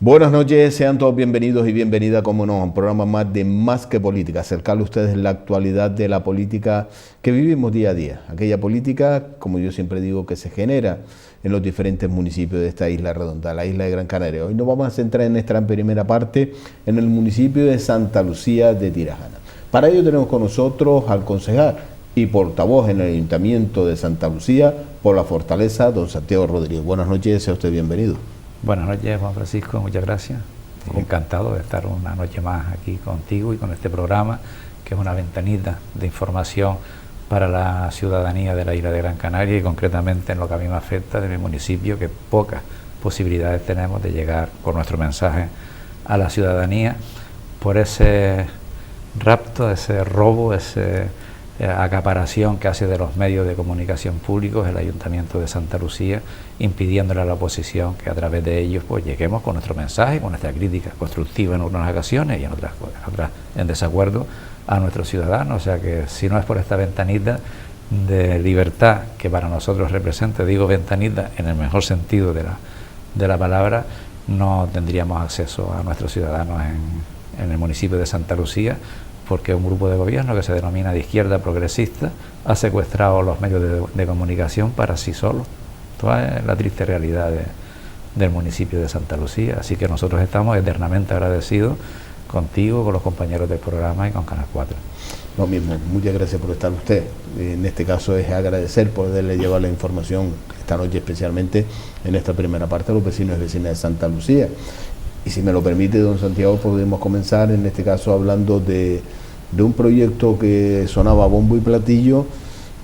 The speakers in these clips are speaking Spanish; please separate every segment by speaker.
Speaker 1: Buenas noches, sean todos bienvenidos y bienvenidas, como no, a un programa más de Más que Política, acercarle a ustedes la actualidad de la política que vivimos día a día, aquella política, como yo siempre digo, que se genera en los diferentes municipios de esta isla redonda, la isla de Gran Canaria. Hoy nos vamos a centrar en nuestra primera parte en el municipio de Santa Lucía de Tirajana. Para ello tenemos con nosotros al concejal y portavoz en el Ayuntamiento de Santa Lucía por la Fortaleza, don Santiago Rodríguez. Buenas noches, sea usted bienvenido.
Speaker 2: Buenas noches, Juan Francisco, muchas gracias. Encantado de estar una noche más aquí contigo y con este programa, que es una ventanita de información para la ciudadanía de la isla de Gran Canaria y concretamente en lo que a mí me afecta de mi municipio, que pocas posibilidades tenemos de llegar con nuestro mensaje a la ciudadanía por ese rapto, ese robo, esa acaparación que hace de los medios de comunicación públicos el Ayuntamiento de Santa Lucía, impidiéndole a la oposición que a través de ellos pues lleguemos con nuestro mensaje, con nuestra crítica constructiva en unas ocasiones y en otras en desacuerdo a nuestros ciudadanos. O sea que si no es por esta ventanita de libertad que para nosotros representa, digo ventanita en el mejor sentido de la palabra, no tendríamos acceso a nuestros ciudadanos en el municipio de Santa Lucía, porque un grupo de gobierno que se denomina de izquierda progresista ha secuestrado los medios de comunicación para sí solo. Toda la triste realidad del municipio de Santa Lucía. Así que nosotros estamos eternamente agradecidos contigo, con los compañeros del programa y con Canal 4.
Speaker 1: Lo mismo, muchas gracias por estar usted. En este caso es agradecer por poderle llevar la información esta noche, especialmente en esta primera parte, a los vecinos y vecinas de Santa Lucía. Y si me lo permite, don Santiago, podemos comenzar en este caso hablando de un proyecto que sonaba bombo y platillo,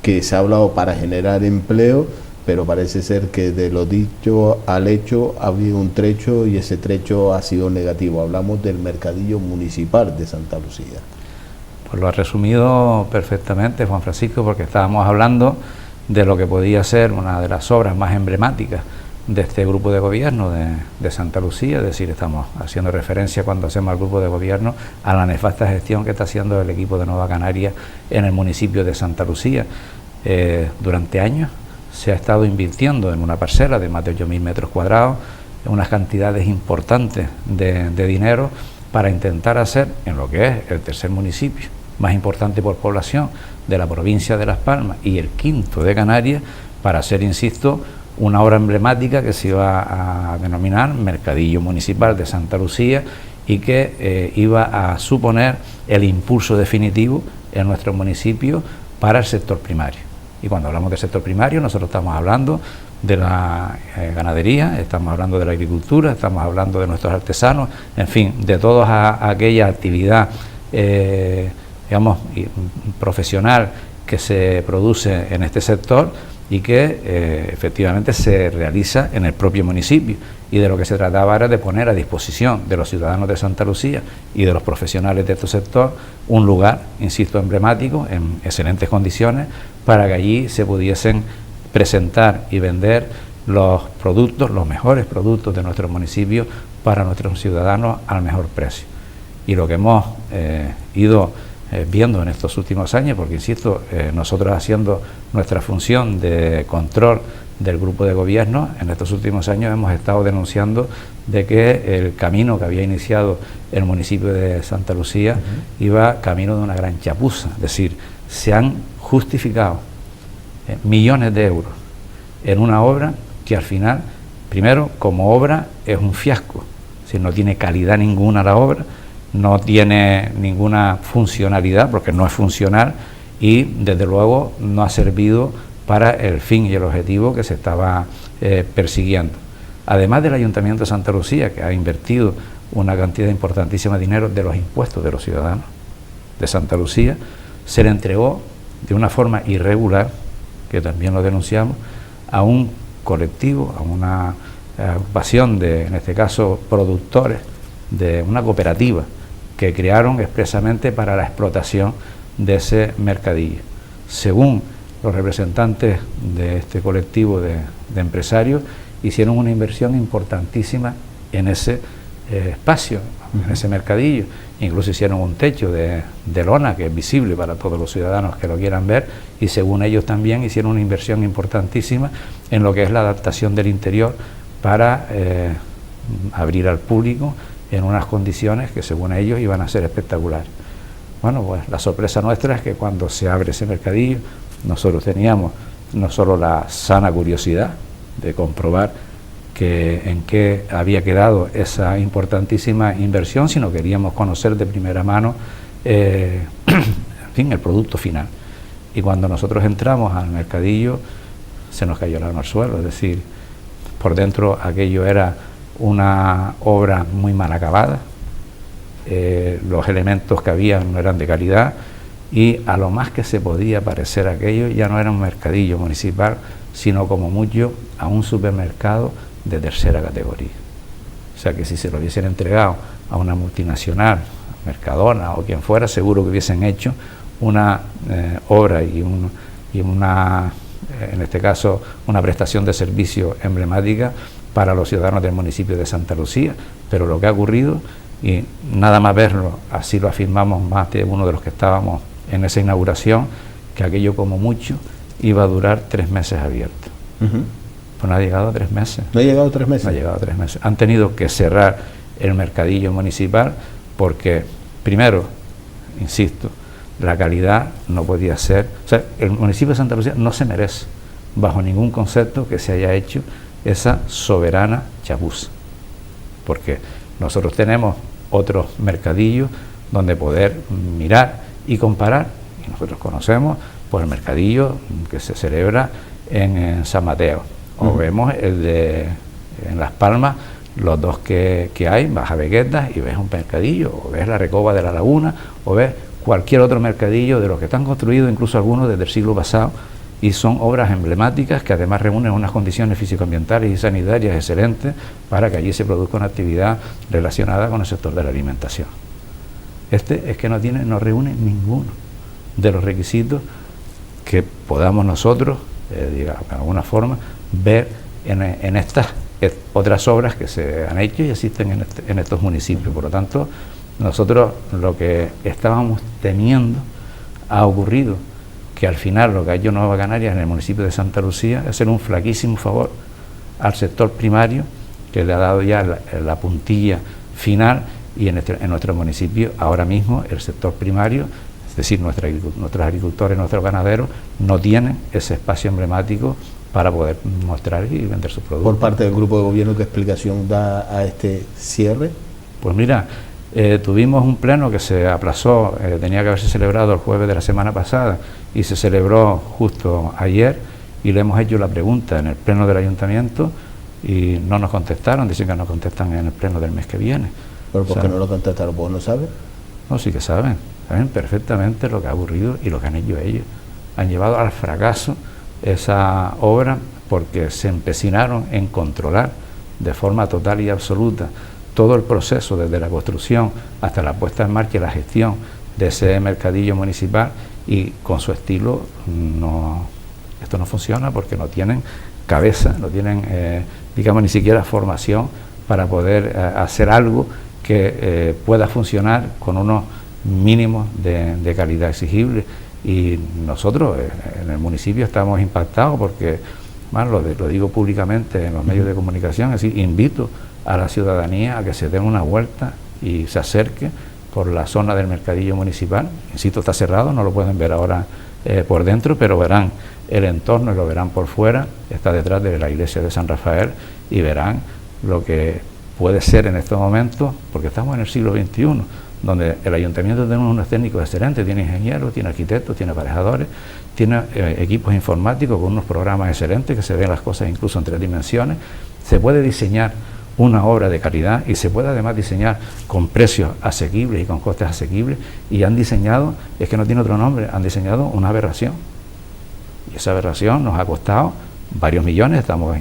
Speaker 1: que se ha hablado para generar empleo, pero parece ser que de lo dicho al hecho ha habido un trecho y ese trecho ha sido negativo. Hablamos del mercadillo municipal de Santa Lucía.
Speaker 2: Pues lo ha resumido perfectamente, Juan Francisco, porque estábamos hablando de lo que podía ser una de las obras más emblemáticas de este grupo de gobierno de Santa Lucía. Es decir, estamos haciendo referencia cuando hacemos al grupo de gobierno a la nefasta gestión que está haciendo el equipo de Nueva Canaria en el municipio de Santa Lucía. Durante años se ha estado invirtiendo en una parcela de más de 8.000 metros cuadrados, en unas cantidades importantes de dinero para intentar hacer en lo que es el tercer municipio más importante por población de la provincia de Las Palmas y el quinto de Canarias, para hacer, insisto, una obra emblemática que se iba a denominar Mercadillo Municipal de Santa Lucía y que iba a suponer el impulso definitivo en nuestro municipio para el sector primario. Y cuando hablamos del sector primario, nosotros estamos hablando de la ganadería, estamos hablando de la agricultura, estamos hablando de nuestros artesanos, en fin, de toda aquella actividad, digamos, profesional que se produce en este sector y que efectivamente se realiza en el propio municipio, y de lo que se trataba era de poner a disposición de los ciudadanos de Santa Lucía y de los profesionales de este sector un lugar, insisto, emblemático, en excelentes condiciones, para que allí se pudiesen presentar y vender los productos, los mejores productos de nuestro municipio para nuestros ciudadanos al mejor precio. Y lo que hemos ido viendo en estos últimos años, porque insisto, nosotros haciendo nuestra función de control del grupo de gobierno, en estos últimos años hemos estado denunciando de que el camino que había iniciado el municipio de Santa Lucía iba camino de una gran chapuza. Es decir, se han justificado millones de euros en una obra que al final, primero, como obra es un fiasco, es decir, no tiene calidad ninguna la obra, no tiene ninguna funcionalidad porque no es funcional y desde luego no ha servido para el fin y el objetivo que se estaba persiguiendo. Además del Ayuntamiento de Santa Lucía, que ha invertido una cantidad importantísima de dinero de los impuestos de los ciudadanos de Santa Lucía, se le entregó de una forma irregular, que también lo denunciamos, a un colectivo, a una agrupación de, en este caso, productores de una cooperativa que crearon expresamente para la explotación de ese mercadillo. Según los representantes de este colectivo de empresarios, hicieron una inversión importantísima en ese espacio, en ese mercadillo. Incluso hicieron un techo de lona que es visible para todos los ciudadanos que lo quieran ver, y según ellos también hicieron una inversión importantísima en lo que es la adaptación del interior para abrir al público en unas condiciones que según ellos iban a ser espectaculares. Bueno, pues la sorpresa nuestra es que cuando se abre ese mercadillo, nosotros teníamos no solo la sana curiosidad de comprobar en qué había quedado esa importantísima inversión, sino queríamos conocer de primera mano en fin, el producto final. Y cuando nosotros entramos al mercadillo, se nos cayó la mano al suelo, es decir, por dentro aquello era una obra muy mal acabada, los elementos que había no eran de calidad, y a lo más que se podía parecer aquello ya no era un mercadillo municipal, sino como mucho a un supermercado de tercera categoría. O sea que si se lo hubiesen entregado a una multinacional, Mercadona o quien fuera, seguro que hubiesen hecho una obra y una, en este caso, una prestación de servicio emblemática para los ciudadanos del municipio de Santa Lucía. Pero lo que ha ocurrido, y nada más verlo, así lo afirmamos más de uno de los que estábamos en esa inauguración, que aquello como mucho iba a durar 3 meses abierto. Pues no ha llegado a 3 meses.
Speaker 1: ¿No ha llegado a 3 meses?
Speaker 2: No ha llegado a 3 meses. Han tenido que cerrar el mercadillo municipal porque, primero, insisto, la calidad no podía ser... O sea, el municipio de Santa Lucía no se merece, bajo ningún concepto, que se haya hecho esa soberana chapuza. Porque nosotros tenemos otros mercadillos donde poder mirar y comparar, y nosotros conocemos pues el mercadillo que se celebra en San Mateo, o vemos el de en Las Palmas, los dos que hay, Baja Beguetas, y ves un mercadillo, o ves la Recoba de la Laguna, o ves cualquier otro mercadillo de los que están construidos, incluso algunos desde el siglo pasado, y son obras emblemáticas que además reúnen unas condiciones físico-ambientales y sanitarias excelentes para que allí se produzca una actividad relacionada con el sector de la alimentación. Este es que no reúne ninguno de los requisitos que podamos nosotros, digamos, de alguna forma, ver en estas otras obras que se han hecho y existen en estos municipios. Por lo tanto, nosotros lo que estábamos temiendo ha ocurrido, que al final lo que ha hecho Nueva Canarias en el municipio de Santa Lucía es hacer un flaquísimo favor al sector primario, que le ha dado ya la puntilla final, y en nuestro municipio ahora mismo el sector primario, es decir, nuestros agricultores, nuestros ganaderos, no tienen ese espacio emblemático para poder mostrar y vender sus productos.
Speaker 1: Por parte del grupo de gobierno, ¿qué explicación da a este cierre?
Speaker 2: Pues mira, tuvimos un pleno que se aplazó, tenía que haberse celebrado el jueves de la semana pasada y se celebró justo ayer, y le hemos hecho la pregunta en el pleno del ayuntamiento y no nos contestaron, dicen que nos contestan en el pleno del mes que viene.
Speaker 1: ¿Pero por qué no lo contestaron? ¿Vos no sabes?
Speaker 2: No, sí que saben perfectamente lo que ha ocurrido y lo que han hecho ellos. Han llevado al fracaso esa obra porque se empecinaron en controlar de forma total y absoluta todo el proceso, desde la construcción hasta la puesta en marcha y la gestión de ese mercadillo municipal, y con su estilo esto no funciona porque no tienen cabeza, no tienen, digamos, ni siquiera formación para poder hacer algo que pueda funcionar con unos mínimos de calidad exigible. Y nosotros en el municipio estamos impactados porque, bueno, lo digo públicamente en los medios de comunicación, es decir, invito a la ciudadanía a que se den una vuelta y se acerque por la zona del mercadillo municipal. Insisto, está cerrado, no lo pueden ver ahora por dentro, pero verán el entorno y lo verán por fuera. Está detrás de la iglesia de San Rafael y verán lo que puede ser en estos momentos, porque estamos en el siglo XXI, donde el ayuntamiento tiene unos técnicos excelentes, tiene ingenieros, tiene arquitectos, tiene aparejadores, tiene equipos informáticos con unos programas excelentes que se ven las cosas incluso en 3 dimensiones. Se puede diseñar una obra de calidad y se puede además diseñar con precios asequibles y con costes asequibles, y han diseñado, es que no tiene otro nombre, han diseñado una aberración, y esa aberración nos ha costado varios millones. Estamos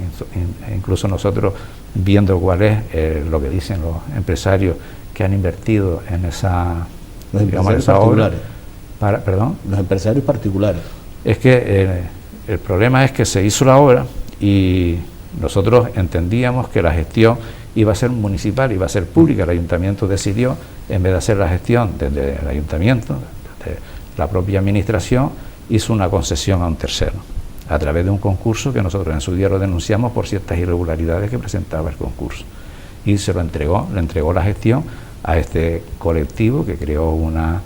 Speaker 2: incluso nosotros viendo cuál es lo que dicen los empresarios que han invertido en esa,
Speaker 1: digamos, esa obra.
Speaker 2: ¿Perdón?
Speaker 1: Los empresarios particulares.
Speaker 2: Es que el problema es que se hizo la obra y nosotros entendíamos que la gestión iba a ser municipal, iba a ser pública. El ayuntamiento decidió, en vez de hacer la gestión desde el ayuntamiento, desde la propia administración, hizo una concesión a un tercero, a través de un concurso que nosotros en su día lo denunciamos por ciertas irregularidades que presentaba el concurso. y se lo entregó, le entregó la gestión a este colectivo que creó una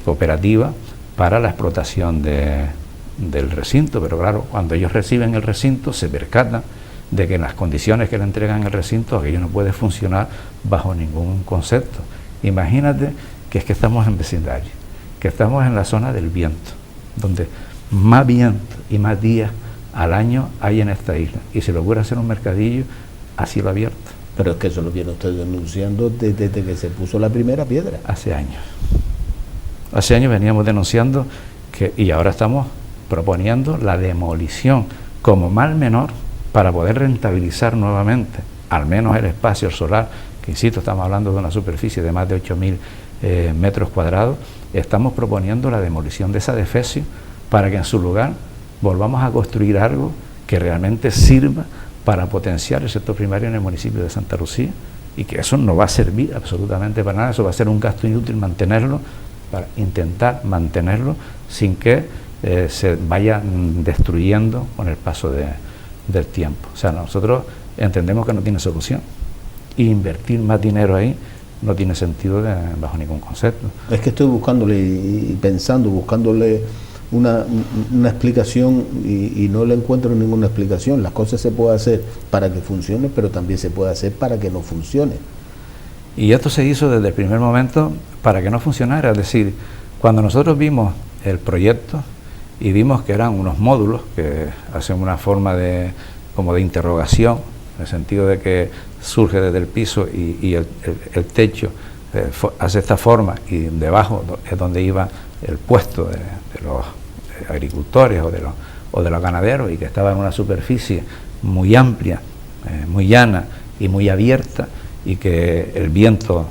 Speaker 2: cooperativa para la explotación del recinto. Pero claro, cuando ellos reciben el recinto se percatan de que en las condiciones que le entregan el recinto aquello no puede funcionar bajo ningún concepto. Imagínate que es que estamos en vecindario, que estamos en la zona del viento, donde más viento y más días al año hay en esta isla, y se le ocurre hacer un mercadillo a cielo abierto.
Speaker 1: Pero es que eso lo viene usted denunciando desde que se puso la primera piedra.
Speaker 2: Hace años. Hace años veníamos denunciando y ahora estamos proponiendo la demolición como mal menor para poder rentabilizar nuevamente, al menos el espacio solar, que insisto, estamos hablando de una superficie de más de 8.000 metros cuadrados. Estamos proponiendo la demolición de esa defecio para que en su lugar volvamos a construir algo que realmente sirva para potenciar el sector primario en el municipio de Santa Lucía, y que eso no va a servir absolutamente para nada. Eso va a ser un gasto inútil mantenerlo, para intentar mantenerlo sin que se vaya destruyendo con el paso del tiempo. O sea, nosotros entendemos que no tiene solución, y invertir más dinero ahí no tiene sentido bajo ningún concepto.
Speaker 1: Es que estoy buscándole y pensando, buscándole una explicación y no le encuentro ninguna explicación. Las cosas se pueden hacer para que funcione, pero también se puede hacer para que no funcione.
Speaker 2: Y esto se hizo desde el primer momento para que no funcionara. Es decir, cuando nosotros vimos el proyecto y vimos que eran unos módulos que hacen una forma como de interrogación, en el sentido de que surge desde el piso y el techo hace esta forma, y debajo es donde iba el puesto de los agricultores o de los ganaderos, y que estaba en una superficie muy amplia, muy llana y muy abierta, y que el viento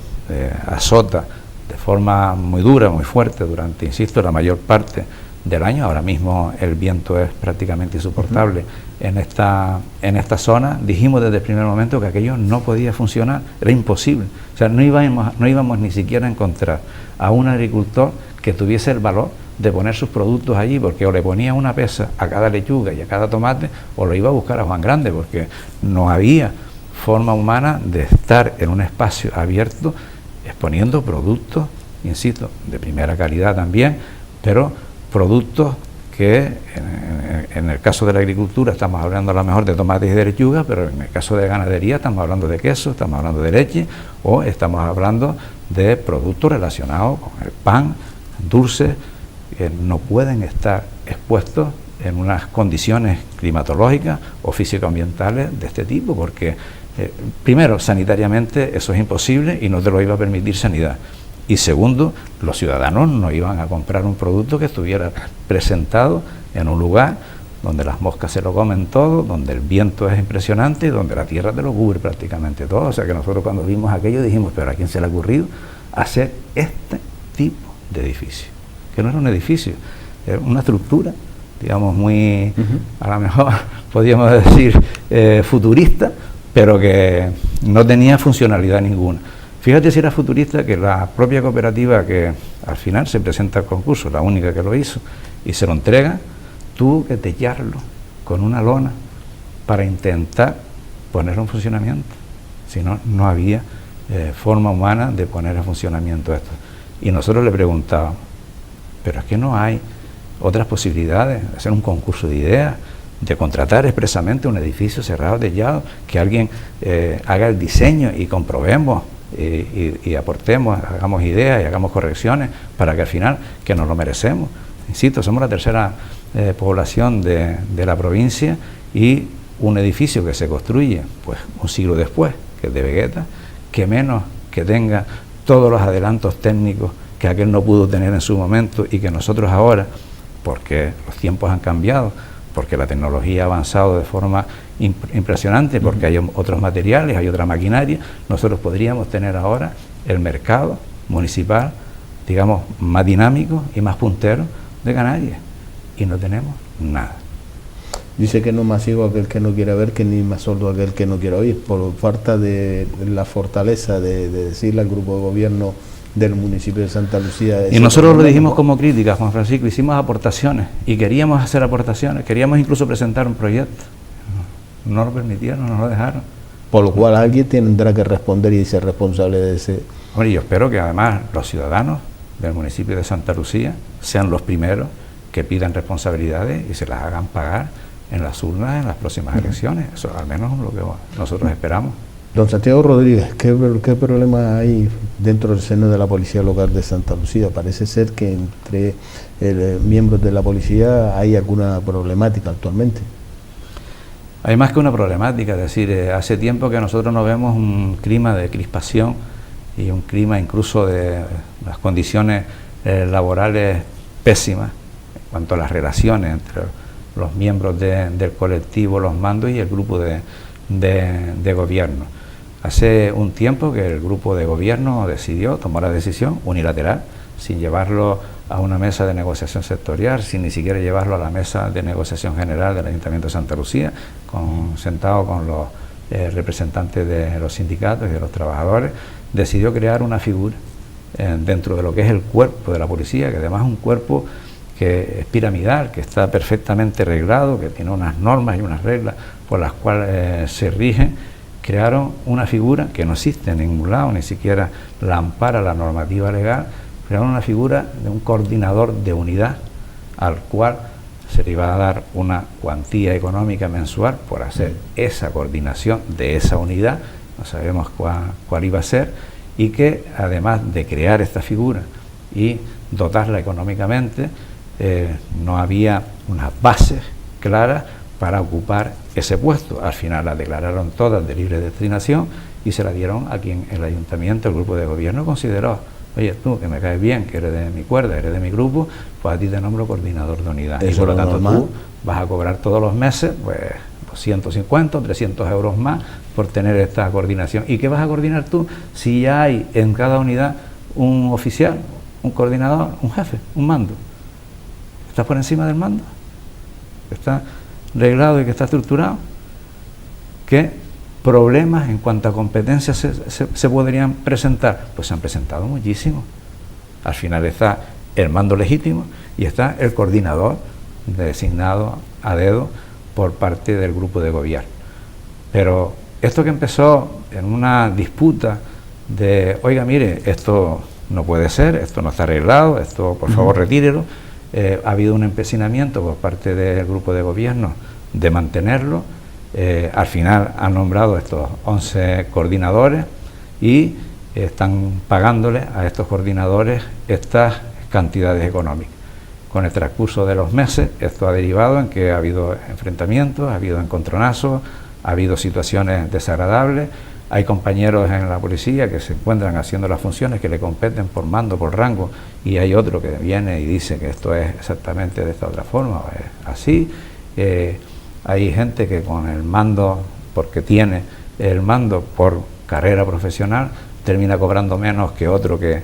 Speaker 2: azota de forma muy dura, muy fuerte durante, insisto, la mayor parte del año. Ahora mismo el viento es prácticamente insoportable en esta zona. Dijimos desde el primer momento que aquello no podía funcionar, era imposible. O sea, no íbamos ni siquiera a encontrar a un agricultor que tuviese el valor de poner sus productos allí, porque o le ponía una pesa a cada lechuga y a cada tomate, o lo iba a buscar a Juan Grande, porque no había forma humana de estar en un espacio abierto exponiendo productos, insisto, de primera calidad también, pero productos que en el caso de la agricultura estamos hablando a lo mejor de tomates y de lechuga, pero en el caso de ganadería estamos hablando de queso, estamos hablando de leche, o estamos hablando de productos relacionados con el pan, dulces, que no pueden estar expuestos en unas condiciones climatológicas o físico-ambientales de este tipo, porque primero, sanitariamente eso es imposible y no te lo iba a permitir sanidad. Y segundo, los ciudadanos no iban a comprar un producto que estuviera presentado en un lugar donde las moscas se lo comen todo, donde el viento es impresionante y donde la tierra te lo cubre prácticamente todo. O sea que nosotros cuando vimos aquello dijimos, pero ¿a quién se le ha ocurrido hacer este tipo de edificio? Que no era un edificio, era una estructura, digamos, muy, a lo mejor podríamos decir, futurista, pero que no tenía funcionalidad ninguna. Fíjate si era futurista, que la propia cooperativa que al final se presenta al concurso, la única que lo hizo, y se lo entrega, tuvo que techarlo con una lona para intentar ponerlo en funcionamiento. Si no, no había forma humana de poner en funcionamiento esto. Y nosotros le preguntábamos, pero es que no hay otras posibilidades de hacer un concurso de ideas, de contratar expresamente un edificio cerrado, techado, que alguien haga el diseño y comprobemos y aportemos, hagamos ideas y hagamos correcciones para que al final, que nos lo merecemos. Insisto, somos la tercera población de la provincia, y un edificio que se construye pues un siglo después, que es de Vegueta, que menos que tenga todos los adelantos técnicos que aquel no pudo tener en su momento, y que nosotros ahora, porque los tiempos han cambiado, porque la tecnología ha avanzado de forma impresionante, porque hay otros materiales, hay otra maquinaria, nosotros podríamos tener ahora el mercado municipal, digamos, más dinámico y más puntero de Canarias, y no tenemos nada.
Speaker 1: Dice que no más ciego aquel que no quiera ver, que ni más sordo aquel que no quiera oír, por falta de la fortaleza de decirle al grupo de gobierno del municipio de Santa Lucía.
Speaker 2: Y nosotros lo dijimos como crítica, Juan Francisco, hicimos aportaciones, y queríamos hacer aportaciones, queríamos incluso presentar un proyecto. No lo permitieron, no lo dejaron.
Speaker 1: por lo cual alguien tendrá que responder y ser responsable de ese...
Speaker 2: Hombre, yo espero que además los ciudadanos del municipio de Santa Lucía sean los primeros que pidan responsabilidades y se las hagan pagar en las urnas en las próximas elecciones. Eso al menos es lo que nosotros esperamos.
Speaker 1: Don Santiago Rodríguez, ¿qué problema hay dentro del seno de la Policía Local de Santa Lucía? Parece ser que entre miembros de la policía hay alguna problemática actualmente.
Speaker 2: Hay más que una problemática, es decir, hace tiempo que nosotros no vemos un clima de crispación y un clima incluso de las condiciones laborales pésimas en cuanto a las relaciones entre los miembros del colectivo, los mandos y el grupo de gobierno. Hace un tiempo que el grupo de gobierno tomó la decisión unilateral, sin llevarlo a una mesa de negociación sectorial, sin ni siquiera llevarlo a la mesa de negociación general del Ayuntamiento de Santa Lucía, sentado con los representantes de los sindicatos y de los trabajadores, decidió crear una figura dentro de lo que es el cuerpo de la policía, que además es un cuerpo que es piramidal, que está perfectamente reglado, que tiene unas normas y unas reglas por las cuales se rigen. Crearon una figura que no existe en ningún lado, ni siquiera la ampara la normativa legal. Crearon una figura de un coordinador de unidad al cual se le iba a dar una cuantía económica mensual por hacer esa coordinación de esa unidad, no sabemos cuál iba a ser, y que además de crear esta figura y dotarla económicamente, no había unas bases claras para ocupar ese puesto. Al final la declararon todas de libre destinación y se la dieron a quien el ayuntamiento, el grupo de gobierno consideró: oye, tú que me caes bien, que eres de mi cuerda, eres de mi grupo, pues a ti te nombro coordinador de unidad. Y por lo tanto tú vas a cobrar todos los meses pues 150 o 300 euros más por tener esta coordinación. ¿Y qué vas a coordinar tú si ya hay en cada unidad un oficial, un coordinador, un jefe, un mando? ¿Estás por encima del mando? ¿Está reglado y que está estructurado? ¿Qué problemas en cuanto a competencias se podrían presentar? Pues se han presentado muchísimos. Al final está el mando legítimo y está el coordinador designado a dedo por parte del grupo de gobierno. Pero esto que empezó en una disputa de: oiga, mire, esto no puede ser, esto no está arreglado, esto por favor retírelo, ha habido un empecinamiento por parte del grupo de gobierno de mantenerlo. Al final han nombrado estos 11 coordinadores y están pagándole a estos coordinadores estas cantidades económicas. Con el transcurso de los meses esto ha derivado en que ha habido enfrentamientos, ha habido encontronazos, ha habido situaciones desagradables. Hay compañeros en la policía que se encuentran haciendo las funciones que le competen por mando, por rango, y hay otro que viene y dice que esto es exactamente de esta otra forma, o es así. Hay gente que con el mando, porque tiene el mando por carrera profesional, termina cobrando menos que otro que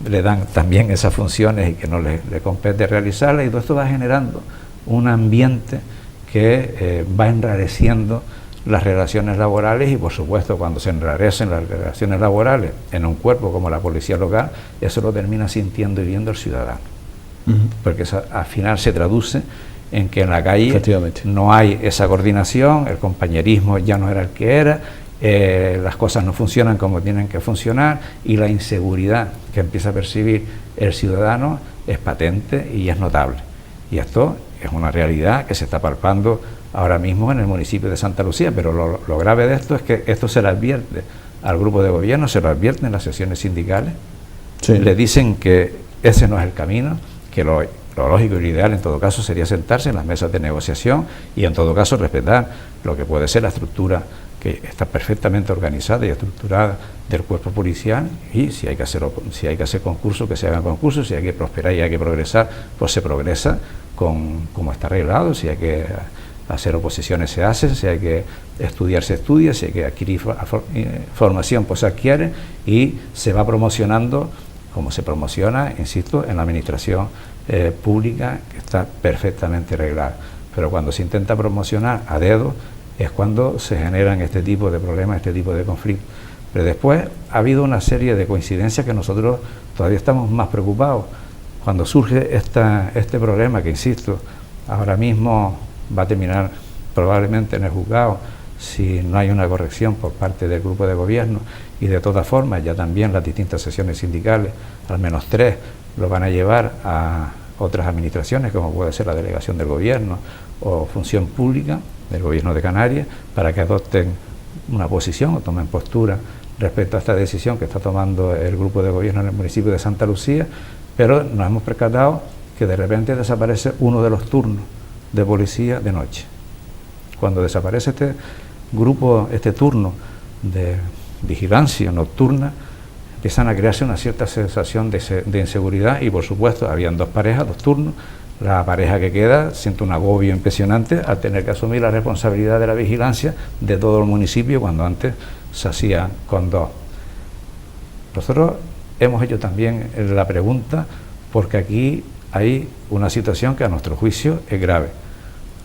Speaker 2: le dan también esas funciones y que no le compete realizarlas, y todo esto va generando un ambiente que va enrareciendo las relaciones laborales. Y por supuesto, cuando se enrarecen las relaciones laborales en un cuerpo como la policía local, eso lo termina sintiendo y viendo el ciudadano, porque eso al final se traduce en que en la calle no hay esa coordinación, el compañerismo ya no era el que era, las cosas no funcionan como tienen que funcionar, y la inseguridad que empieza a percibir el ciudadano es patente y es notable. Y esto es una realidad que se está palpando ahora mismo en el municipio de Santa Lucía, pero lo grave de esto es que esto se le advierte al grupo de gobierno, se lo advierte en las sesiones sindicales, le dicen que ese no es el camino, que lo lógico y lo ideal en todo caso sería sentarse en las mesas de negociación y en todo caso respetar lo que puede ser la estructura que está perfectamente organizada y estructurada del cuerpo policial, y si hay que hacer concursos, que se hagan concursos, si hay que prosperar y hay que progresar, pues se progresa como está arreglado. Si hay que hacer oposiciones se hacen, si hay que estudiar se estudia, si hay que adquirir formación pues se adquiere, y se va promocionando como se promociona, insisto, en la administración pública, que está perfectamente reglada. Pero cuando se intenta promocionar a dedo es cuando se generan este tipo de problemas, este tipo de conflictos. Pero después ha habido una serie de coincidencias que nosotros todavía estamos más preocupados. Cuando surge este problema, que insisto, ahora mismo va a terminar probablemente en el juzgado, si no hay una corrección por parte del grupo de gobierno, y de todas formas ya también las distintas sesiones sindicales, al menos 3, lo van a llevar a otras administraciones, como puede ser la delegación del gobierno o función pública del gobierno de Canarias, para que adopten una posición o tomen postura respecto a esta decisión que está tomando el grupo de gobierno en el municipio de Santa Lucía. Pero nos hemos percatado que de repente desaparece uno de los turnos de policía de noche. Cuando desaparece este grupo, este turno de vigilancia nocturna, empiezan a crearse una cierta sensación de inseguridad, y por supuesto habían 2 parejas, 2 turnos. La pareja que queda siente un agobio impresionante al tener que asumir la responsabilidad de la vigilancia de todo el municipio, cuando antes se hacía con 2. Nosotros hemos hecho también la pregunta porque aquí hay una situación que a nuestro juicio es grave.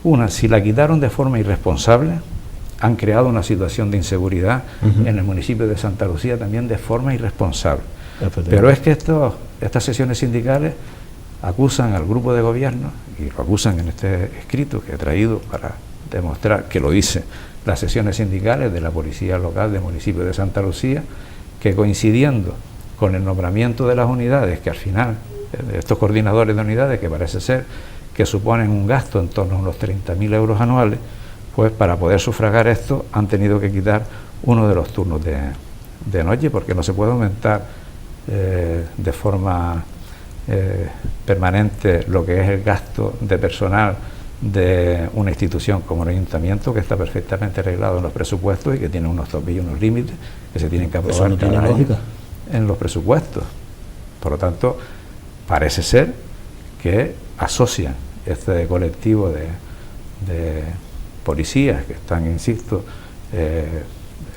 Speaker 2: Una, si la quitaron de forma irresponsable, han creado una situación de inseguridad en el municipio de Santa Lucía también de forma irresponsable. Pero es que estas sesiones sindicales acusan al grupo de gobierno, y lo acusan en este escrito que he traído para demostrar que lo dice las sesiones sindicales de la Policía Local del municipio de Santa Lucía, que coincidiendo con el nombramiento de las unidades, que al final, estos coordinadores de unidades, que parece ser que suponen un gasto en torno a unos 30.000 euros anuales, pues para poder sufragar esto han tenido que quitar uno de los turnos de noche, porque no se puede aumentar de forma permanente lo que es el gasto de personal de una institución como el ayuntamiento, que está perfectamente arreglado en los presupuestos y que tiene unos topillos, unos límites que se tienen que aprobar cada año en los presupuestos. Por lo tanto, parece ser que asocian este colectivo de policías que están, insisto,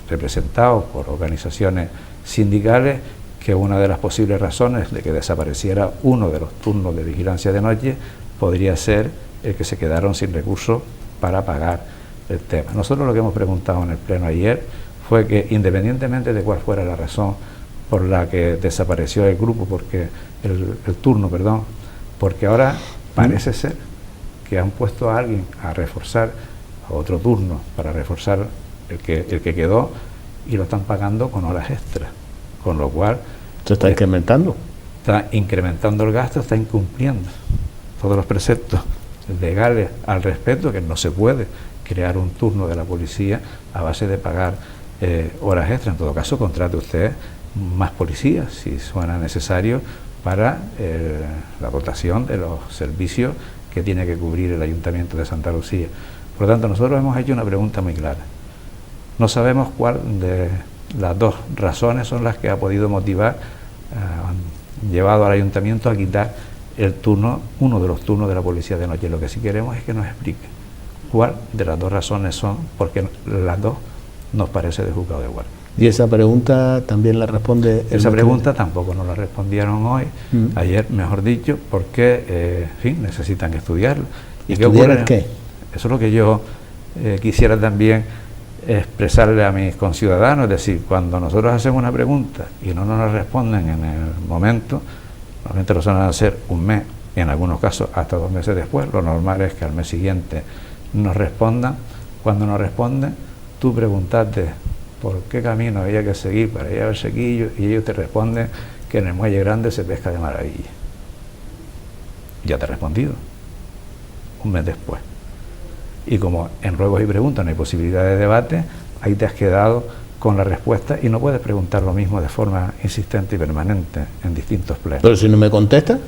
Speaker 2: representados por organizaciones sindicales, que una de las posibles razones de que desapareciera uno de los turnos de vigilancia de noche podría ser el que se quedaron sin recursos para pagar el tema. Nosotros lo que hemos preguntado en el pleno ayer fue que, independientemente de cuál fuera la razón por la que desapareció el grupo, porque el turno, porque ahora parece ser que han puesto a alguien a reforzar a otro turno para reforzar el que quedó, y lo están pagando con horas extras, con lo cual
Speaker 1: se está incrementando.
Speaker 2: Está incrementando el gasto, está incumpliendo todos los preceptos legales al respecto, que no se puede crear un turno de la policía a base de pagar horas extras. En todo caso, contrate usted más policías si suena necesario para la dotación de los servicios que tiene que cubrir el Ayuntamiento de Santa Lucía. Por lo tanto, nosotros hemos hecho una pregunta muy clara. No sabemos cuál de las 2 razones son las que ha podido motivar, han llevado al ayuntamiento a quitar el turno, uno de los turnos de la policía de noche. Lo que sí queremos es que nos explique cuál de las 2 razones son, porque las 2 nos parece de juzgado de guardia.
Speaker 1: ¿Y esa pregunta también la responde?
Speaker 2: Esa pregunta tampoco nos la respondieron hoy, ayer mejor dicho, porque en fin, necesitan estudiarlo. ¿Y qué ocurre?
Speaker 1: ¿Qué?
Speaker 2: Eso es lo que yo quisiera también expresarle a mis conciudadanos. Es decir, cuando nosotros hacemos una pregunta y no nos la responden en el momento, normalmente lo suelen hacer un mes, y en algunos casos hasta 2 meses después. Lo normal es que al mes siguiente nos respondan. Cuando nos responden, tú preguntaste por qué camino había que seguir para ir al sequillo, y ellos te responden que en el muelle grande se pesca de maravilla. Ya te he respondido un mes después. Y como en ruegos y preguntas no hay posibilidad de debate, ahí te has quedado con la respuesta, y no puedes preguntar lo mismo de forma insistente y permanente en distintos plenos.
Speaker 1: Pero si no me contesta.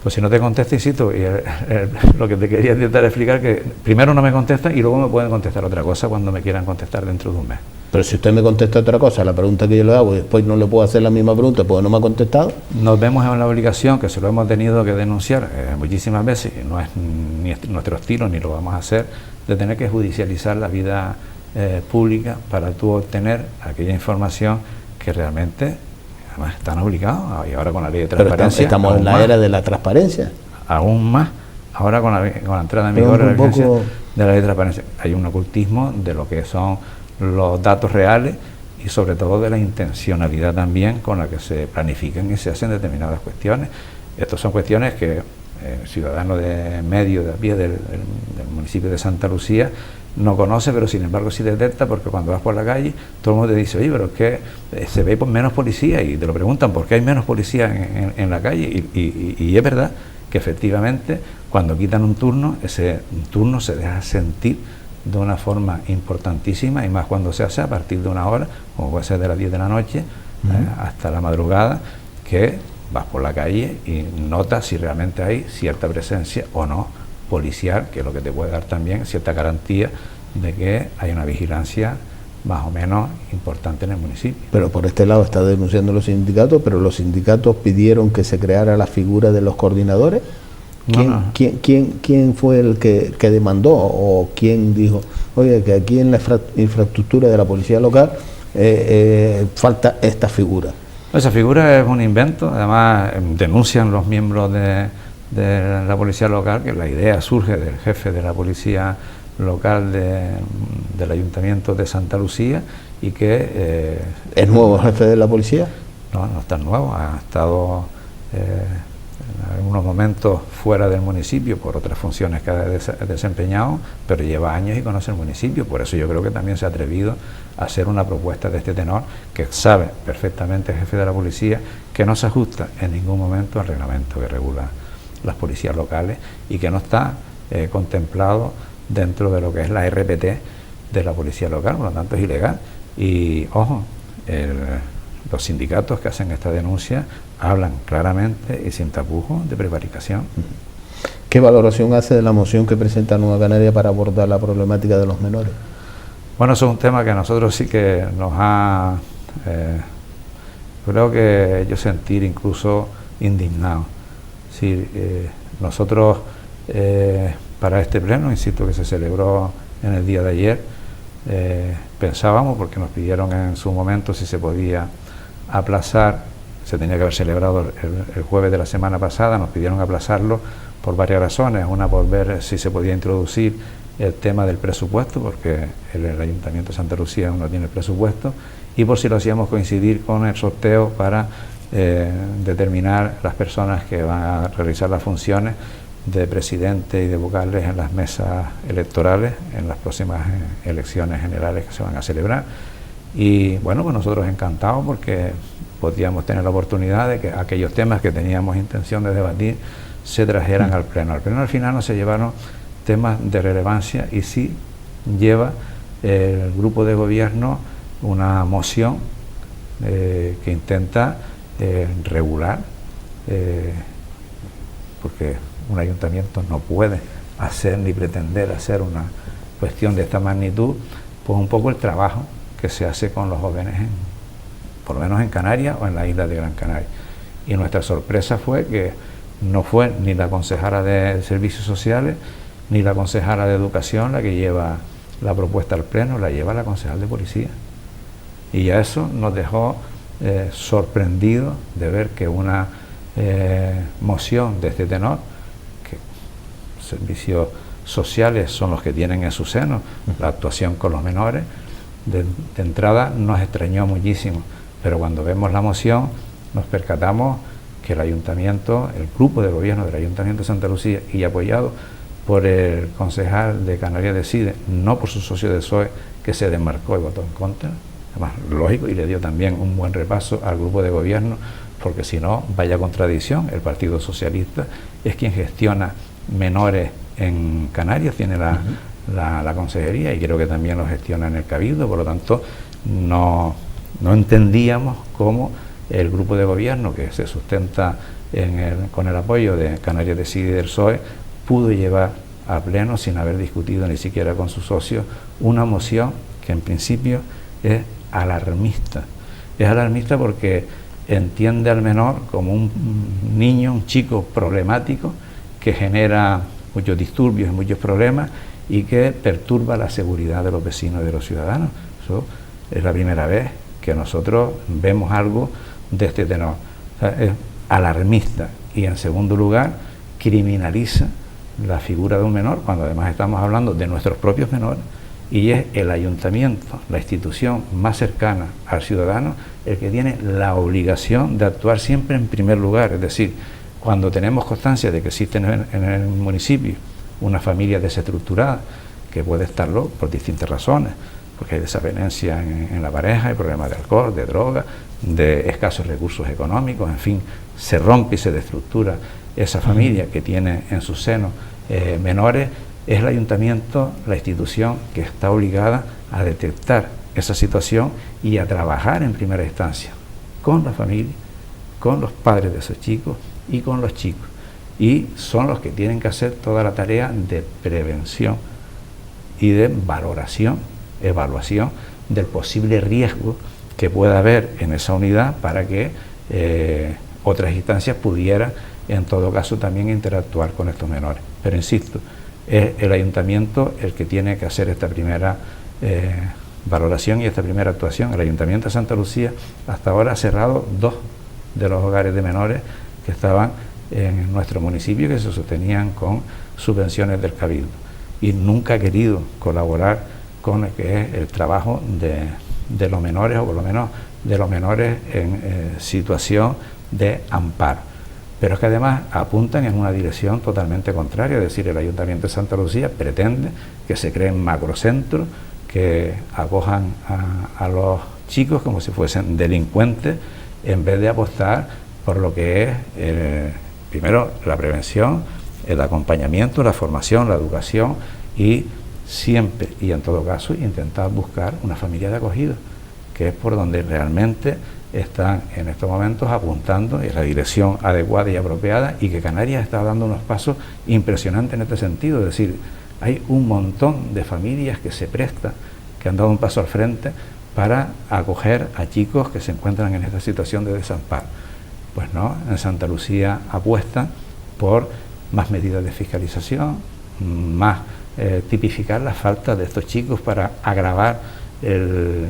Speaker 2: Pues si no te contesta, insisto, y lo que te quería intentar explicar, que primero no me contestan y luego me pueden contestar otra cosa cuando me quieran contestar dentro de un mes.
Speaker 1: Pero si usted me contesta otra cosa, la pregunta que yo le hago, y después no le puedo hacer la misma pregunta porque no me ha contestado.
Speaker 2: Nos vemos en la obligación, que se lo hemos tenido que denunciar muchísimas veces, y no es ni nuestro estilo ni lo vamos a hacer, de tener que judicializar la vida pública para tú obtener aquella información que realmente, además, están obligados, y ahora con la ley de transparencia.
Speaker 1: Pero estamos en la era de la transparencia.
Speaker 2: Aún más, ahora con la entrada en vigor de la ley de transparencia, hay un ocultismo de lo que son los datos reales, y sobre todo de la intencionalidad también con la que se planifican y se hacen determinadas cuestiones. Estas son cuestiones que el ciudadano de medio, de a pie del municipio de Santa Lucía, no conoce, pero sin embargo sí detecta, porque cuando vas por la calle todo el mundo te dice, oye, pero es que se ve menos policía, y te lo preguntan por qué hay menos policía en la calle, y es verdad que efectivamente cuando quitan un turno, ese turno se deja sentir de una forma importantísima, y más cuando se hace a partir de una hora, como puede ser de las 10 de la noche hasta la madrugada, que vas por la calle y notas si realmente hay cierta presencia o no policial, que es lo que te puede dar también cierta garantía de que hay una vigilancia más o menos importante en el municipio.
Speaker 1: Pero por este lado está denunciando los sindicatos, pero los sindicatos pidieron que se creara la figura de los coordinadores. ¿Quién fue el que demandó, o quién dijo, oye, que aquí en la infraestructura de la policía local falta esta figura?
Speaker 2: Esa figura es un invento, además denuncian los miembros de la policía local que la idea surge del jefe de la policía local del Ayuntamiento de Santa Lucía, y que...
Speaker 1: ¿Es nuevo el jefe de la policía?
Speaker 2: No, no es tan nuevo, ha estado en algunos momentos fuera del municipio por otras funciones que ha desempeñado, pero lleva años y conoce el municipio. Por eso yo creo que también se ha atrevido a hacer una propuesta de este tenor, que sabe perfectamente el jefe de la policía que no se ajusta en ningún momento al reglamento que regula las policías locales, y que no está contemplado dentro de lo que es la RPT de la policía local, por lo tanto es ilegal. Y ojo, los sindicatos que hacen esta denuncia hablan claramente y sin tapujos de prevaricación.
Speaker 1: ¿Qué valoración hace de la moción que presenta Nueva Canaria para abordar la problemática de los menores?
Speaker 2: Bueno, eso es un tema que a nosotros sí que nos ha, creo que yo sentir incluso indignado. Sí, nosotros para este pleno, insisto, que se celebró en el día de ayer, pensábamos, porque nos pidieron en su momento si se podía aplazar, se tenía que haber celebrado el jueves de la semana pasada, nos pidieron aplazarlo por varias razones. Una, por ver si se podía introducir el tema del presupuesto, porque el Ayuntamiento de Santa Lucía aún no tiene el presupuesto, y por si lo hacíamos coincidir con el sorteo para determinar las personas que van a realizar las funciones de presidente y de vocales en las mesas electorales en las próximas elecciones generales que se van a celebrar. Y bueno, pues nosotros encantados, porque podíamos tener la oportunidad de que aquellos temas que teníamos intención de debatir se trajeran al pleno. Al pleno al final no se llevaron temas de relevancia, y sí lleva el grupo de gobierno una moción que intenta regular, porque un ayuntamiento no puede hacer ni pretender hacer una cuestión de esta magnitud, pues un poco el trabajo que se hace con los jóvenes, por lo menos en Canarias o en la isla de Gran Canaria. Y nuestra sorpresa fue que no fue ni la concejala de Servicios Sociales ni la concejala de Educación la que lleva la propuesta al pleno, la lleva la concejal de Policía. Y ya eso nos dejó sorprendidos de ver que una moción de este tenor, que servicios sociales son los que tienen en su seno la actuación con los menores, de entrada nos extrañó muchísimo, pero cuando vemos la moción nos percatamos que el ayuntamiento, el grupo de gobierno del Ayuntamiento de Santa Lucía, y apoyado por el concejal de Canarias Decide, no por su socio de PSOE, que se desmarcó y votó en contra, además lógico, y le dio también un buen repaso al grupo de gobierno, porque si no, vaya contradicción, el Partido Socialista es quien gestiona menores en Canarias, tiene la consejería, y creo que también lo gestiona en el Cabildo. Por lo tanto no entendíamos cómo el grupo de gobierno, que se sustenta con el apoyo de Canarias Decide y del PSOE, pudo llevar a pleno, sin haber discutido ni siquiera con sus socios, una moción que en principio es alarmista. Es alarmista porque entiende al menor como un niño, un chico problemático, que genera muchos disturbios y muchos problemas, y que perturba la seguridad de los vecinos y de los ciudadanos. Eso es la primera vez que nosotros vemos algo de este tenor. O sea, es alarmista, y en segundo lugar criminaliza la figura de un menor, cuando además estamos hablando de nuestros propios menores, y es el ayuntamiento, la institución más cercana al ciudadano, el que tiene la obligación de actuar siempre en primer lugar. Es decir, cuando tenemos constancia de que existen en el municipio una familia desestructurada, que puede estarlo por distintas razones, porque hay desavenencia en la pareja, hay problemas de alcohol, de droga, de escasos recursos económicos, en fin, se rompe y se destructura esa familia que tiene en su seno menores, es el ayuntamiento la institución que está obligada a detectar esa situación y a trabajar en primera instancia con la familia, con los padres de esos chicos y con los chicos. Y son los que tienen que hacer toda la tarea de prevención y de valoración, evaluación del posible riesgo que pueda haber en esa unidad para que otras instancias pudieran, en todo caso, también interactuar con estos menores. Pero insisto, es el ayuntamiento el que tiene que hacer esta primera valoración y esta primera actuación. El Ayuntamiento de Santa Lucía hasta ahora ha cerrado 2 de los hogares de menores que estaban en nuestro municipio, que se sostenían con subvenciones del Cabildo, y nunca ha querido colaborar con el que es el trabajo de los menores, o por lo menos de los menores en situación de amparo. Pero es que además apuntan en una dirección totalmente contraria, es decir, el Ayuntamiento de Santa Lucía pretende que se creen macrocentros que acojan a los chicos como si fuesen delincuentes, en vez de apostar por lo que es primero la prevención, el acompañamiento, la formación, la educación, y siempre y en todo caso intentar buscar una familia de acogida, que es por donde realmente están en estos momentos apuntando en la dirección adecuada y apropiada, y que Canarias está dando unos pasos impresionantes en este sentido. Es decir, hay un montón de familias que se prestan, que han dado un paso al frente para acoger a chicos que se encuentran en esta situación de desamparo. Pues no, en Santa Lucía apuestan por más medidas de fiscalización, más tipificar las faltas de estos chicos para agravar el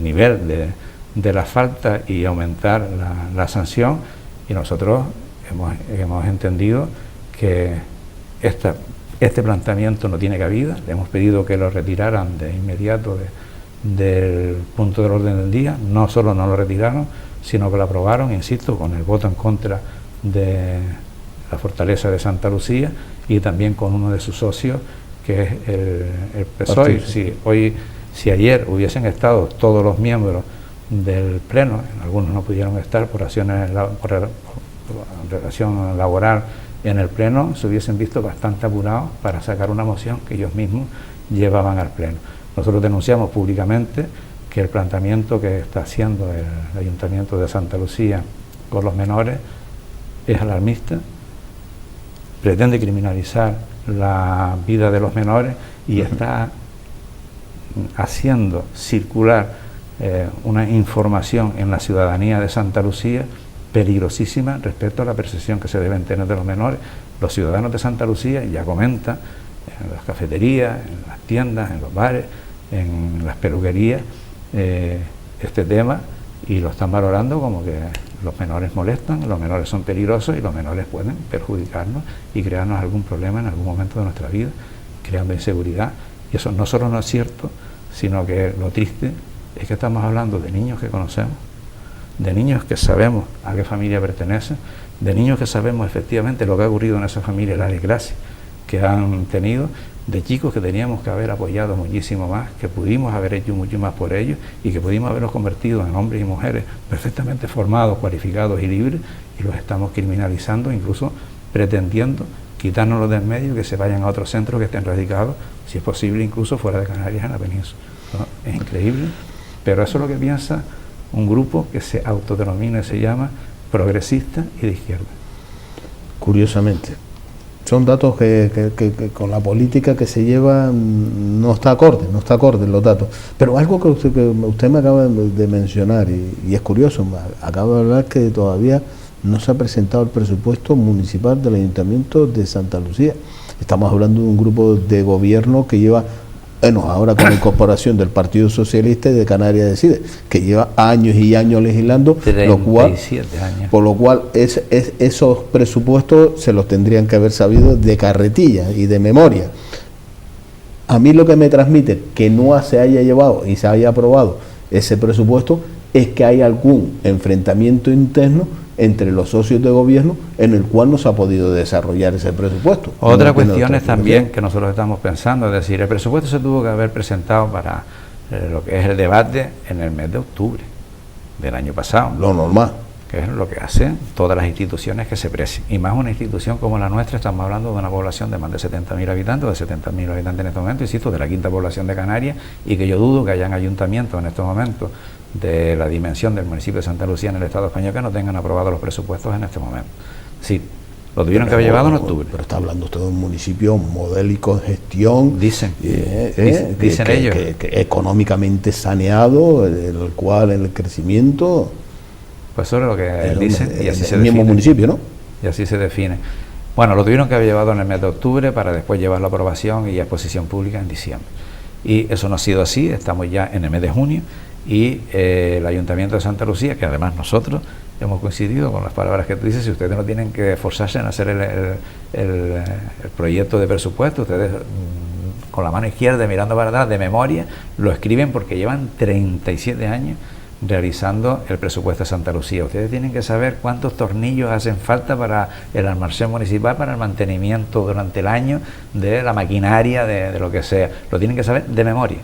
Speaker 2: nivel de la falta y aumentar la sanción, y nosotros hemos entendido que este planteamiento no tiene cabida. Le hemos pedido que lo retiraran de inmediato del punto del orden del día. No solo no lo retiraron, sino que lo aprobaron, insisto, con el voto en contra de la Fortaleza de Santa Lucía y también con uno de sus socios, que es el PSOE. Si ayer hubiesen estado todos los miembros del Pleno, algunos no pudieron estar por relación laboral en el Pleno, se hubiesen visto bastante apurados para sacar una moción que ellos mismos llevaban al Pleno. Nosotros denunciamos públicamente que el planteamiento que está haciendo el Ayuntamiento de Santa Lucía con los menores es alarmista, pretende criminalizar la vida de los menores y está haciendo circular una información en la ciudadanía de Santa Lucía peligrosísima respecto a la percepción que se deben tener de los menores. Los ciudadanos de Santa Lucía ya comentan en las cafeterías, en las tiendas, en los bares, en las peluquerías, este tema, y lo están valorando como que los menores molestan, los menores son peligrosos y los menores pueden perjudicarnos y crearnos algún problema en algún momento de nuestra vida, creando inseguridad. Y eso no solo no es cierto, sino que lo triste es que estamos hablando de niños que conocemos, de niños que sabemos a qué familia pertenecen, de niños que sabemos efectivamente lo que ha ocurrido en esa familia, la desgracia que han tenido, de chicos que teníamos que haber apoyado muchísimo más, que pudimos haber hecho mucho más por ellos y que pudimos haberlos convertido en hombres y mujeres perfectamente formados, cualificados y libres, y los estamos criminalizando, incluso pretendiendo quitárnoslos del medio y que se vayan a otros centros que estén radicados, si es posible, incluso fuera de Canarias, en la península, ¿no? Es increíble, pero eso es lo que piensa un grupo que se autodenomina y se llama progresista y de izquierda.
Speaker 1: Curiosamente, son datos que con la política que se lleva no está acorde los datos. Pero algo que usted me acaba de mencionar, y es curioso, acaba de hablar que todavía no se ha presentado el presupuesto municipal del Ayuntamiento de Santa Lucía. Estamos hablando de un grupo de gobierno que lleva, bueno, ahora con la incorporación del Partido Socialista y de Canarias Decide, que lleva años y años legislando,
Speaker 2: 37 años.
Speaker 1: Por lo cual esos presupuestos se los tendrían que haber sabido de carretilla y de memoria. A mí lo que me transmite que no se haya llevado y se haya aprobado ese presupuesto es que hay algún enfrentamiento interno entre los socios de gobierno en el cual no se ha podido desarrollar ese presupuesto.
Speaker 2: Otra cuestión es también que nosotros estamos pensando, es decir, el presupuesto se tuvo que haber presentado para lo que es el debate en el mes de octubre del año pasado.
Speaker 1: Lo normal.
Speaker 2: Que es lo que hacen todas las instituciones que se precien. Y más una institución como la nuestra, estamos hablando de una población de más de 70.000 habitantes, de 70.000 habitantes en este momento, insisto, de la quinta población de Canarias, y que yo dudo que hayan ayuntamientos en estos momentos de la dimensión del municipio de Santa Lucía en el Estado español que no tengan aprobados los presupuestos en este momento. Sí, lo tuvieron que haber llevado en octubre.
Speaker 1: Pero está hablando usted de un municipio modélico de gestión.
Speaker 2: Dicen ellos.
Speaker 1: Que económicamente saneado, el cual el crecimiento...
Speaker 2: Pues eso es lo que dicen y así se define.
Speaker 1: El mismo municipio, ¿no?
Speaker 2: Y así se define. Bueno, lo tuvieron que haber llevado en el mes de octubre para después llevarlo a aprobación y a exposición pública en diciembre. Y eso no ha sido así, estamos ya en el mes de junio y el Ayuntamiento de Santa Lucía, que además nosotros hemos coincidido con las palabras que tú dices, si ustedes no tienen que esforzarse en hacer el proyecto de presupuesto, ustedes con la mano izquierda mirando para atrás de memoria lo escriben porque llevan 37 años realizando el presupuesto de Santa Lucía. Ustedes tienen que saber cuántos tornillos hacen falta para el almacén municipal, para el mantenimiento durante el año de la maquinaria, de lo que sea. Lo tienen que saber de memoria.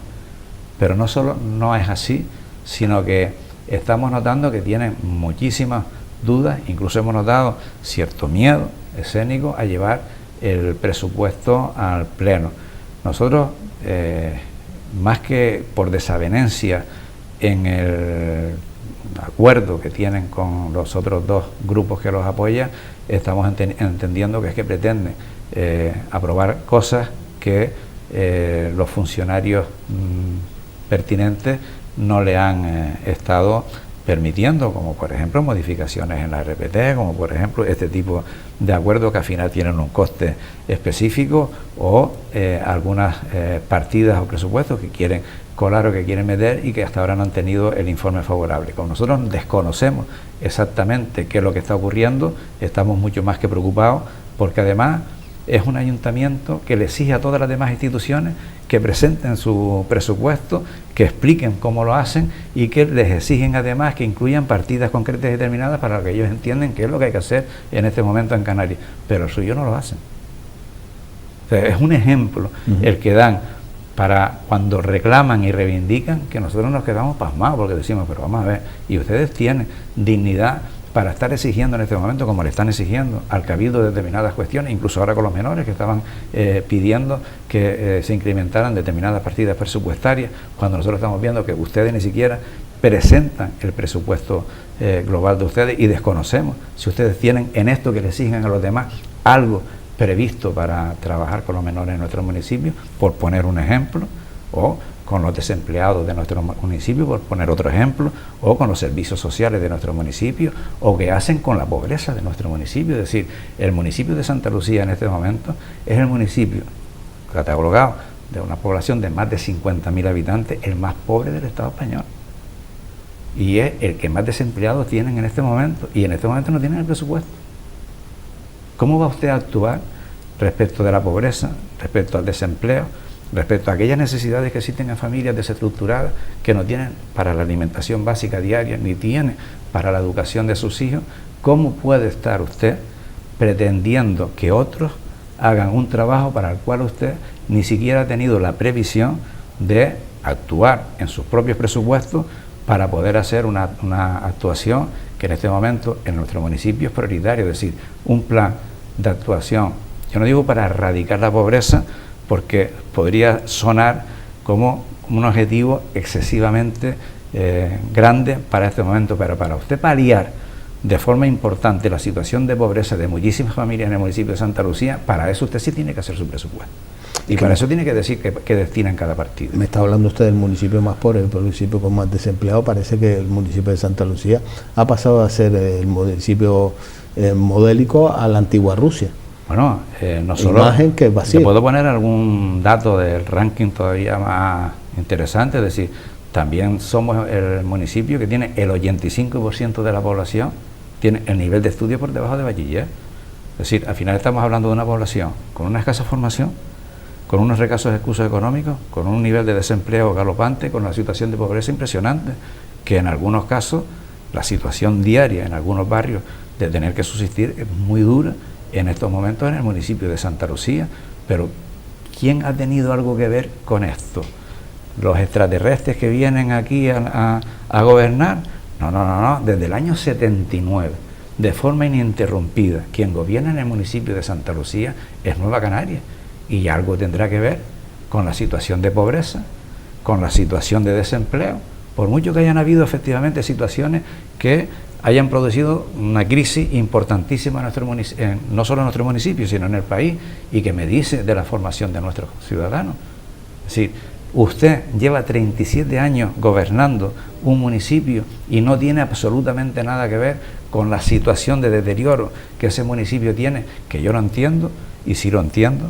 Speaker 2: Pero no solo no es así, sino que estamos notando que tienen muchísimas dudas, incluso hemos notado cierto miedo escénico a llevar el presupuesto al Pleno. Nosotros, más que por desavenencia en el acuerdo que tienen con los otros dos grupos que los apoyan, estamos entendiendo que es que pretenden aprobar cosas que los funcionarios pertinentes no le han estado permitiendo, como por ejemplo modificaciones en la RPT, como por ejemplo este tipo de acuerdos que al final tienen un coste específico, o algunas partidas o presupuestos que quieren colar o que quieren meter y que hasta ahora no han tenido el informe favorable. Como nosotros desconocemos exactamente qué es lo que está ocurriendo, estamos mucho más que preocupados, porque además es un ayuntamiento que le exige a todas las demás instituciones que presenten su presupuesto, que expliquen cómo lo hacen y que les exigen además que incluyan partidas concretas y determinadas para que ellos entiendan qué es lo que hay que hacer en este momento en Canarias. Pero el suyo no lo hacen. O sea, es un ejemplo el que dan para cuando reclaman y reivindican, que nosotros nos quedamos pasmados porque decimos, pero vamos a ver, y ustedes tienen dignidad para estar exigiendo en este momento, como le están exigiendo al Cabildo determinadas cuestiones, incluso ahora con los menores que estaban pidiendo que se incrementaran determinadas partidas presupuestarias, cuando nosotros estamos viendo que ustedes ni siquiera presentan el presupuesto global de ustedes y desconocemos si ustedes tienen en esto que le exigen a los demás algo previsto para trabajar con los menores en nuestro municipio, por poner un ejemplo, o con los desempleados de nuestro municipio, por poner otro ejemplo, o con los servicios sociales de nuestro municipio, o que hacen con la pobreza de nuestro municipio. Es decir, el municipio de Santa Lucía en este momento es el municipio catalogado de una población de más de 50.000 habitantes, el más pobre del Estado español. Y es el que más desempleados tienen en este momento, y en este momento no tienen el presupuesto. ¿Cómo va usted a actuar respecto de la pobreza, respecto al desempleo, respecto a aquellas necesidades que existen en familias desestructuradas que no tienen para la alimentación básica diaria, ni tienen para la educación de sus hijos? ¿Cómo puede estar usted pretendiendo que otros hagan un trabajo para el cual usted ni siquiera ha tenido la previsión de actuar en sus propios presupuestos para poder hacer una actuación que en este momento en nuestro municipio es prioritario? Es decir, un plan de actuación, yo no digo para erradicar la pobreza, porque podría sonar como un objetivo excesivamente grande para este momento, pero para usted paliar de forma importante la situación de pobreza de muchísimas familias en el municipio de Santa Lucía, para eso usted sí tiene que hacer su presupuesto. Y para eso tiene que decir que destina en cada partido.
Speaker 1: Me está hablando usted del municipio más pobre, el municipio con más desempleados. Parece que el municipio de Santa Lucía ha pasado a ser el municipio modélico a la antigua Rusia.
Speaker 2: Bueno, no solo...
Speaker 1: Imagen que es vacía.
Speaker 2: Te puedo poner algún dato del ranking todavía más interesante, es decir, también somos el municipio que tiene el 85% de la población, tiene el nivel de estudio por debajo de bachiller. Es decir, al final estamos hablando de una población con una escasa formación, con unos escasos recursos económicos, con un nivel de desempleo galopante, con una situación de pobreza impresionante, que en algunos casos la situación diaria en algunos barrios de tener que subsistir es muy dura en estos momentos en el municipio de Santa Lucía, pero ¿quién ha tenido algo que ver con esto? ¿Los extraterrestres que vienen aquí a gobernar? No, desde el año 79, de forma ininterrumpida, quien gobierna en el municipio de Santa Lucía es Nueva Canaria, y algo tendrá que ver con la situación de pobreza, con la situación de desempleo, por mucho que hayan habido efectivamente situaciones que hayan producido una crisis importantísima no solo en nuestro municipio, sino en el país, y que me dice de la formación de nuestros ciudadanos. Es decir, usted lleva 37 años gobernando un municipio y no tiene absolutamente nada que ver con la situación de deterioro que ese municipio tiene, que yo lo entiendo, y sí lo entiendo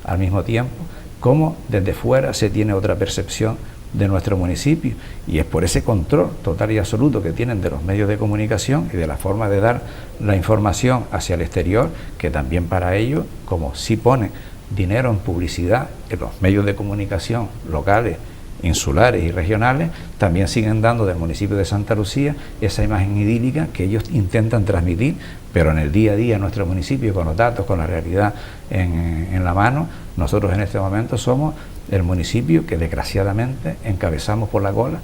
Speaker 2: al mismo tiempo, cómo desde fuera se tiene otra percepción de nuestro municipio, y es por ese control total y absoluto que tienen de los medios de comunicación y de la forma de dar la información hacia el exterior, que también para ellos, como sí pone dinero en publicidad en los medios de comunicación locales, insulares y regionales, también siguen dando del municipio de Santa Lucía esa imagen idílica que ellos intentan transmitir, pero en el día a día en nuestro municipio, con los datos, con la realidad en la mano, nosotros en este momento somos el municipio que desgraciadamente encabezamos por la cola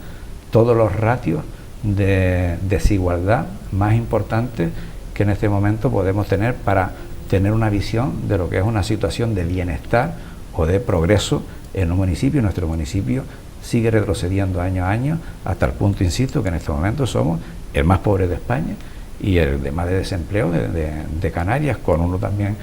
Speaker 2: todos los ratios de desigualdad más importantes que en este momento podemos tener para tener una visión de lo que es una situación de bienestar o de progreso en un municipio. Nuestro municipio sigue retrocediendo año a año, hasta el punto, insisto, que en este momento somos el más pobre de España y el de más de desempleo de Canarias, con uno también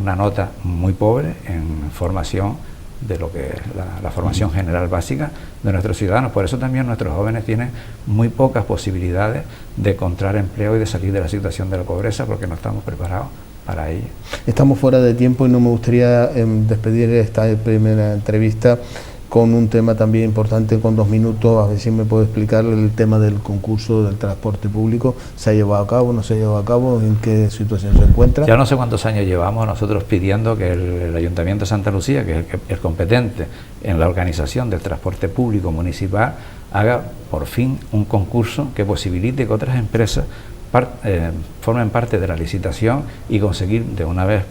Speaker 2: una nota muy pobre en formación de lo que es la formación general básica de nuestros ciudadanos. Por eso también nuestros jóvenes tienen muy pocas posibilidades de encontrar empleo y de salir de la situación de la pobreza, porque no estamos preparados para ello.
Speaker 1: Estamos fuera de tiempo y no me gustaría despedir esta primera entrevista con un tema también importante, con 2 minutos, a ver si me puede explicar el tema del concurso del transporte público. ¿Se ha llevado a cabo, no se ha llevado a cabo? ¿En qué situación se encuentra?
Speaker 2: Ya no sé cuántos años llevamos nosotros pidiendo que el Ayuntamiento de Santa Lucía, que es el competente en la organización del transporte público municipal, haga por fin un concurso que posibilite que otras empresas formen parte de la licitación y conseguir de una vez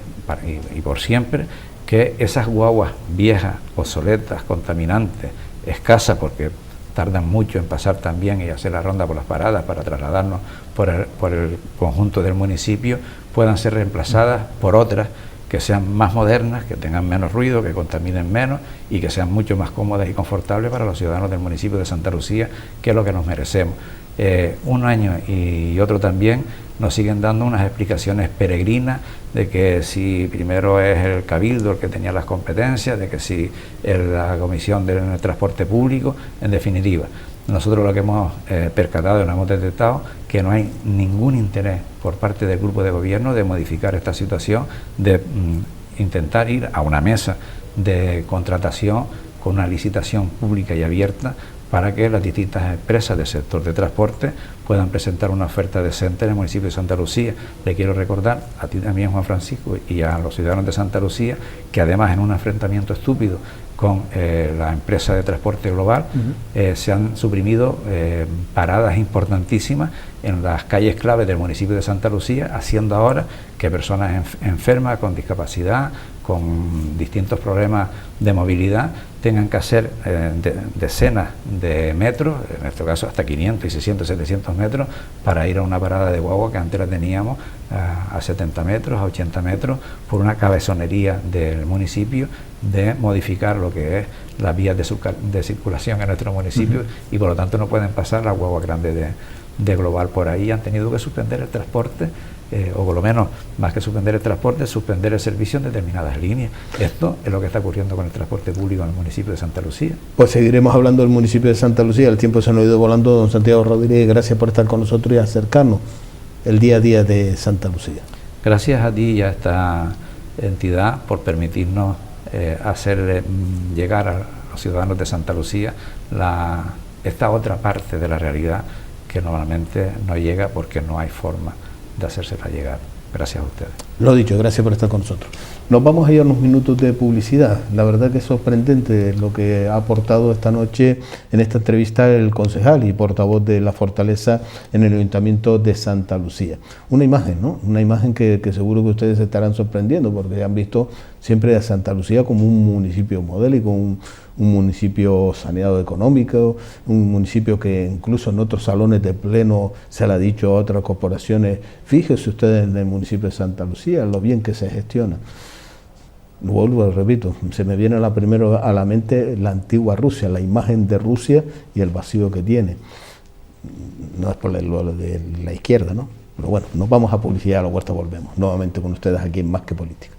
Speaker 2: y por siempre que esas guaguas viejas, obsoletas, contaminantes, escasas, porque tardan mucho en pasar también y hacer la ronda por las paradas para trasladarnos por el conjunto del municipio, puedan ser reemplazadas por otras que sean más modernas, que tengan menos ruido, que contaminen menos y que sean mucho más cómodas y confortables para los ciudadanos del municipio de Santa Lucía, que es lo que nos merecemos. Un año y otro también nos siguen dando unas explicaciones peregrinas de que si primero es el Cabildo el que tenía las competencias, de que si es la Comisión del Transporte Público, en definitiva. Nosotros lo que hemos percatado y lo hemos detectado, que no hay ningún interés por parte del grupo de gobierno de modificar esta situación, de intentar ir a una mesa de contratación con una licitación pública y abierta para que las distintas empresas del sector de transporte puedan presentar una oferta decente en el municipio de Santa Lucía. Le quiero recordar a ti también, Juan Francisco, y a los ciudadanos de Santa Lucía, que además en un enfrentamiento estúpido con la empresa de transporte global, se han suprimido paradas importantísimas en las calles claves del municipio de Santa Lucía, haciendo ahora que personas enfermas, con discapacidad, con distintos problemas de movilidad, tengan que hacer decenas de metros, en este caso hasta 500 y 600, 700 metros, para ir a una parada de guagua que antes la teníamos a 70 metros, a 80 metros, por una cabezonería del municipio de modificar lo que es las vías de circulación en nuestro municipio, y por lo tanto no pueden pasar las guaguas grandes de Global por ahí. Han tenido que suspender el transporte, o por lo menos, más que suspender el transporte, suspender el servicio en determinadas líneas. Esto es lo que está ocurriendo con el transporte público en el municipio de Santa Lucía. Pues seguiremos hablando del municipio de Santa Lucía. El tiempo se nos ha ido volando. Don Santiago Rodríguez, gracias por estar con nosotros y acercarnos el día a día de Santa Lucía. Gracias a ti y a esta entidad por permitirnos hacer llegar a los ciudadanos de Santa Lucía esta otra parte de la realidad que normalmente no llega porque no hay forma de hacérsela llegar. Gracias a ustedes.
Speaker 1: Lo dicho, gracias por estar con nosotros. Nos vamos a ir a unos minutos de publicidad. La verdad que es sorprendente lo que ha aportado esta noche en esta entrevista el concejal y portavoz de La Fortaleza en el Ayuntamiento de Santa Lucía. Una imagen, ¿no? Una imagen que seguro que ustedes se estarán sorprendiendo porque han visto siempre a Santa Lucía como un municipio modélico, un municipio saneado económico, un municipio que incluso en otros salones de pleno se le ha dicho a otras corporaciones, fíjese ustedes en el municipio de Santa Lucía, lo bien que se gestiona. Vuelvo, repito, se me viene primero a la mente la antigua Rusia, la imagen de Rusia y el vacío que tiene. No es por lo de la izquierda, ¿no? Pero bueno, nos vamos a publicidad, a la vuelta volvemos. Nuevamente con ustedes aquí en Más que Política.